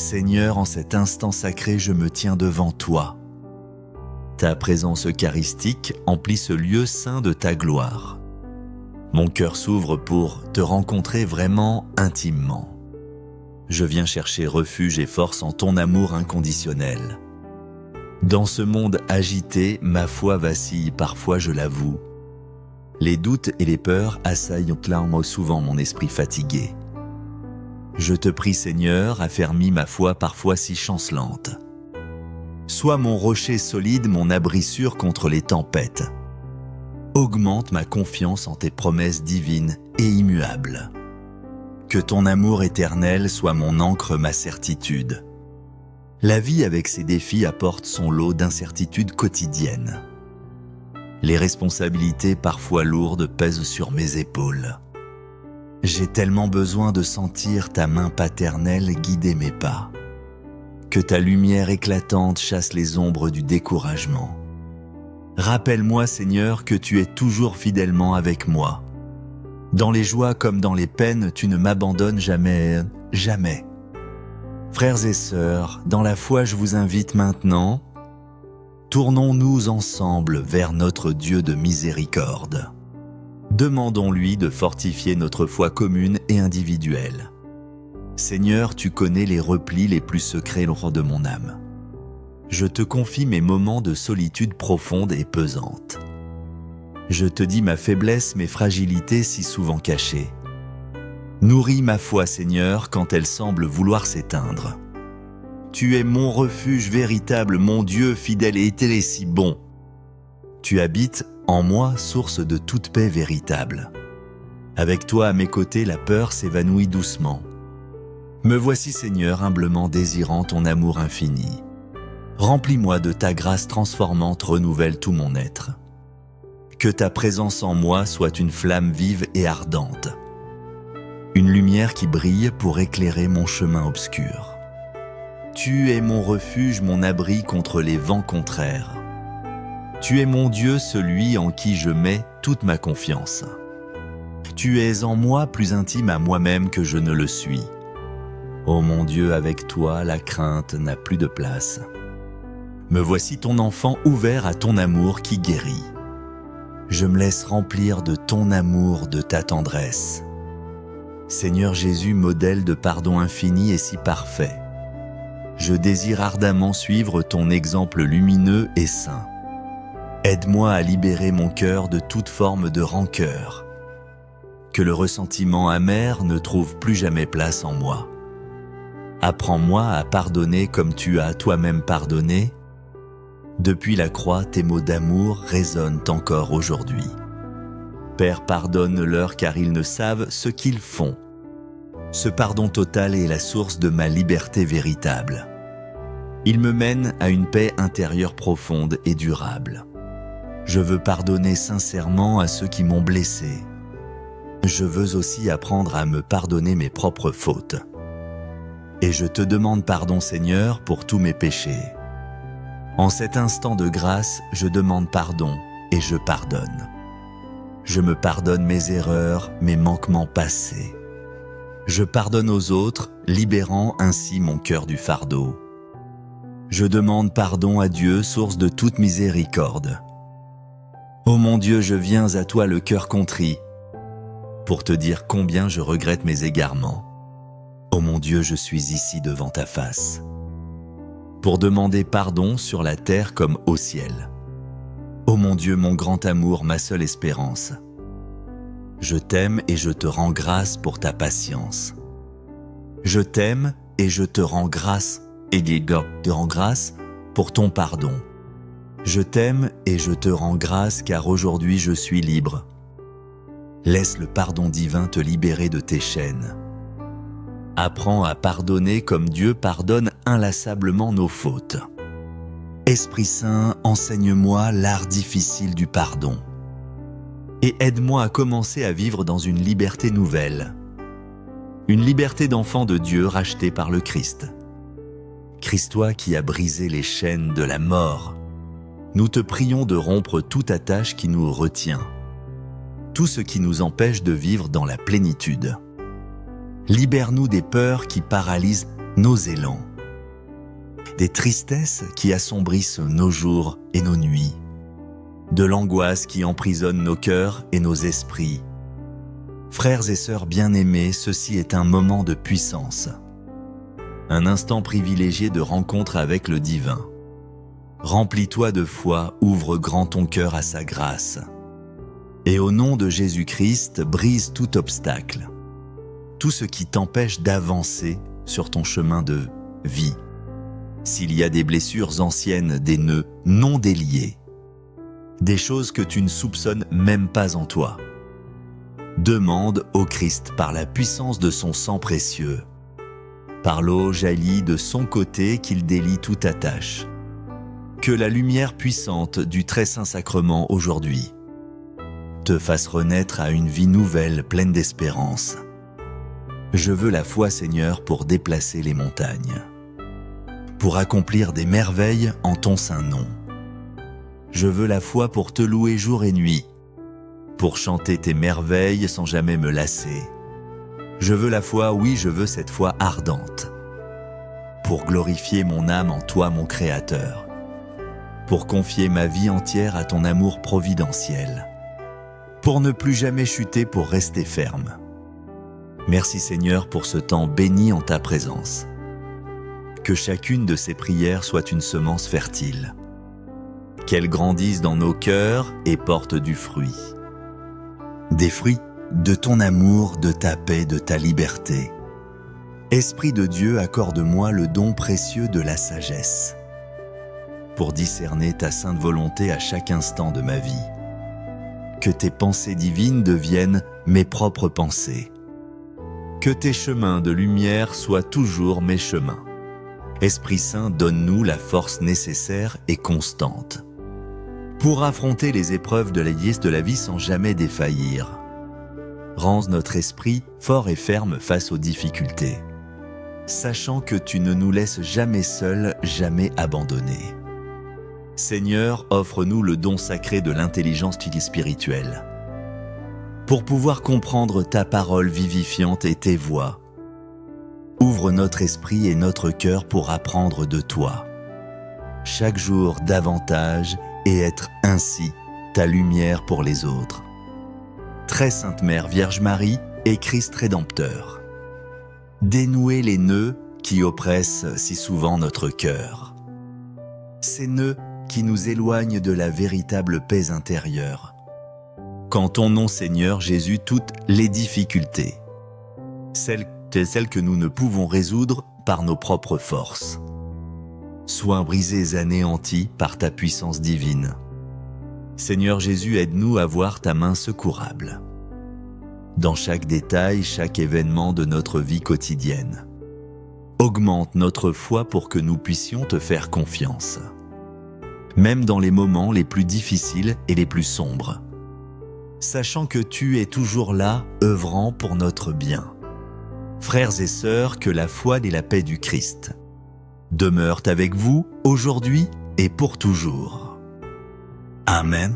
Seigneur, en cet instant sacré, je me tiens devant toi. Ta présence eucharistique emplit ce lieu saint de ta gloire. Mon cœur s'ouvre pour te rencontrer vraiment intimement. Je viens chercher refuge et force en ton amour inconditionnel. Dans ce monde agité, ma foi vacille, parfois je l'avoue. Les doutes et les peurs assaillent souvent mon esprit fatigué. Je te prie, Seigneur, affermis ma foi parfois si chancelante. Sois mon rocher solide, mon abri sûr contre les tempêtes. Augmente ma confiance en tes promesses divines et immuables. Que ton amour éternel soit mon ancre, ma certitude. La vie avec ses défis apporte son lot d'incertitudes quotidiennes. Les responsabilités parfois lourdes pèsent sur mes épaules. J'ai tellement besoin de sentir ta main paternelle guider mes pas. Que ta lumière éclatante chasse les ombres du découragement. Rappelle-moi, Seigneur, que tu es toujours fidèlement avec moi. Dans les joies comme dans les peines, tu ne m'abandonnes jamais, jamais. Frères et sœurs, dans la foi, je vous invite maintenant, tournons-nous ensemble vers notre Dieu de miséricorde. Demandons-lui de fortifier notre foi commune et individuelle. Seigneur, tu connais les replis les plus secrets de mon âme. Je te confie mes moments de solitude profonde et pesante. Je te dis ma faiblesse, mes fragilités si souvent cachées. Nourris ma foi, Seigneur, quand elle semble vouloir s'éteindre. Tu es mon refuge véritable, mon Dieu fidèle et si bon. Tu habites en moi, source de toute paix véritable. Avec toi à mes côtés, la peur s'évanouit doucement. Me voici, Seigneur, humblement désirant ton amour infini. Remplis-moi de ta grâce transformante, renouvelle tout mon être. Que ta présence en moi soit une flamme vive et ardente. Une lumière qui brille pour éclairer mon chemin obscur. Tu es mon refuge, mon abri contre les vents contraires. Tu es mon Dieu, celui en qui je mets toute ma confiance. Tu es en moi plus intime à moi-même que je ne le suis. Ô mon Dieu, avec toi, la crainte n'a plus de place. Me voici ton enfant ouvert à ton amour qui guérit. Je me laisse remplir de ton amour, de ta tendresse. Seigneur Jésus, modèle de pardon infini et si parfait. Je désire ardemment suivre ton exemple lumineux et saint. Aide-moi à libérer mon cœur de toute forme de rancœur. Que le ressentiment amer ne trouve plus jamais place en moi. Apprends-moi à pardonner comme tu as toi-même pardonné. Depuis la croix, tes mots d'amour résonnent encore aujourd'hui. Père, pardonne-leur car ils ne savent ce qu'ils font. Ce pardon total est la source de ma liberté véritable. Il me mène à une paix intérieure profonde et durable. Je veux pardonner sincèrement à ceux qui m'ont blessé. Je veux aussi apprendre à me pardonner mes propres fautes. Et je te demande pardon, Seigneur, pour tous mes péchés. En cet instant de grâce, je demande pardon et je pardonne. Je me pardonne mes erreurs, mes manquements passés. Je pardonne aux autres, libérant ainsi mon cœur du fardeau. Je demande pardon à Dieu, source de toute miséricorde. Ô mon Dieu, je viens à toi le cœur contrit, pour te dire combien je regrette mes égarements. Ô mon Dieu, je suis ici devant ta face, pour demander pardon sur la terre comme au ciel. Ô mon Dieu, mon grand amour, ma seule espérance. Je t'aime et je te rends grâce pour ta patience. Je t'aime et je te rends grâce pour ton pardon. Je t'aime et je te rends grâce car aujourd'hui je suis libre. Laisse le pardon divin te libérer de tes chaînes. Apprends à pardonner comme Dieu pardonne inlassablement nos fautes. Esprit Saint, enseigne-moi l'art difficile du pardon. Et aide-moi à commencer à vivre dans une liberté nouvelle. Une liberté d'enfant de Dieu rachetée par le Christ. Christ, toi qui as brisé les chaînes de la mort, nous te prions de rompre toute attache qui nous retient, tout ce qui nous empêche de vivre dans la plénitude. Libère-nous des peurs qui paralysent nos élans. des tristesses qui assombrissent nos jours et nos nuits, de l'angoisse qui emprisonne nos cœurs et nos esprits. Frères et sœurs bien-aimés, ceci est un moment de puissance, un instant privilégié de rencontre avec le divin. Remplis-toi de foi, ouvre grand ton cœur à sa grâce. Et au nom de Jésus-Christ, brise tout obstacle, tout ce qui t'empêche d'avancer sur ton chemin de vie. S'il y a des blessures anciennes, des nœuds non déliés, des choses que tu ne soupçonnes même pas en toi, demande au Christ par la puissance de son sang précieux, par l'eau jaillie de son côté qu'il délie toute attache. Que la lumière puissante du très saint sacrement aujourd'hui te fasse renaître à une vie nouvelle pleine d'espérance. Je veux la foi, Seigneur, pour déplacer les montagnes, pour accomplir des merveilles en ton saint nom. Je veux la foi pour te louer jour et nuit, pour chanter tes merveilles sans jamais me lasser. Je veux la foi, oui, je veux cette foi ardente, pour glorifier mon âme en toi, mon Créateur, pour confier ma vie entière à ton amour providentiel, pour ne plus jamais chuter, pour rester ferme. Merci Seigneur pour ce temps béni en ta présence. Que chacune de ces prières soit une semence fertile, qu'elle grandisse dans nos cœurs et porte du fruit. Des fruits de ton amour, de ta paix, de ta liberté. Esprit de Dieu, accorde-moi le don précieux de la sagesse, pour discerner ta sainte volonté à chaque instant de ma vie. Que tes pensées divines deviennent mes propres pensées. Que tes chemins de lumière soient toujours mes chemins. Esprit Saint, donne-nous la force nécessaire et constante pour affronter les épreuves de la vie sans jamais défaillir. Rends notre esprit fort et ferme face aux difficultés, sachant que tu ne nous laisses jamais seuls, jamais abandonnés. Seigneur, offre-nous le don sacré de l'intelligence spirituelle, pour pouvoir comprendre ta parole vivifiante et tes voies. Ouvre notre esprit et notre cœur pour apprendre de toi, chaque jour davantage, et être ainsi ta lumière pour les autres. Très Sainte Mère Vierge Marie et Christ Rédempteur, dénouez les nœuds qui oppressent si souvent notre cœur, ces nœuds qui nous éloignent de la véritable paix intérieure. Qu'en ton nom, Seigneur Jésus, toutes les difficultés, celles que nous ne pouvons résoudre par nos propres forces, soient brisées, anéanties par ta puissance divine. Seigneur Jésus, aide-nous à voir ta main secourable dans chaque détail, chaque événement de notre vie quotidienne. Augmente notre foi pour que nous puissions te faire confiance, même dans les moments les plus difficiles et les plus sombres, sachant que tu es toujours là, œuvrant pour notre bien. Frères et sœurs, que la foi et la paix du Christ demeurent avec vous aujourd'hui et pour toujours. Amen.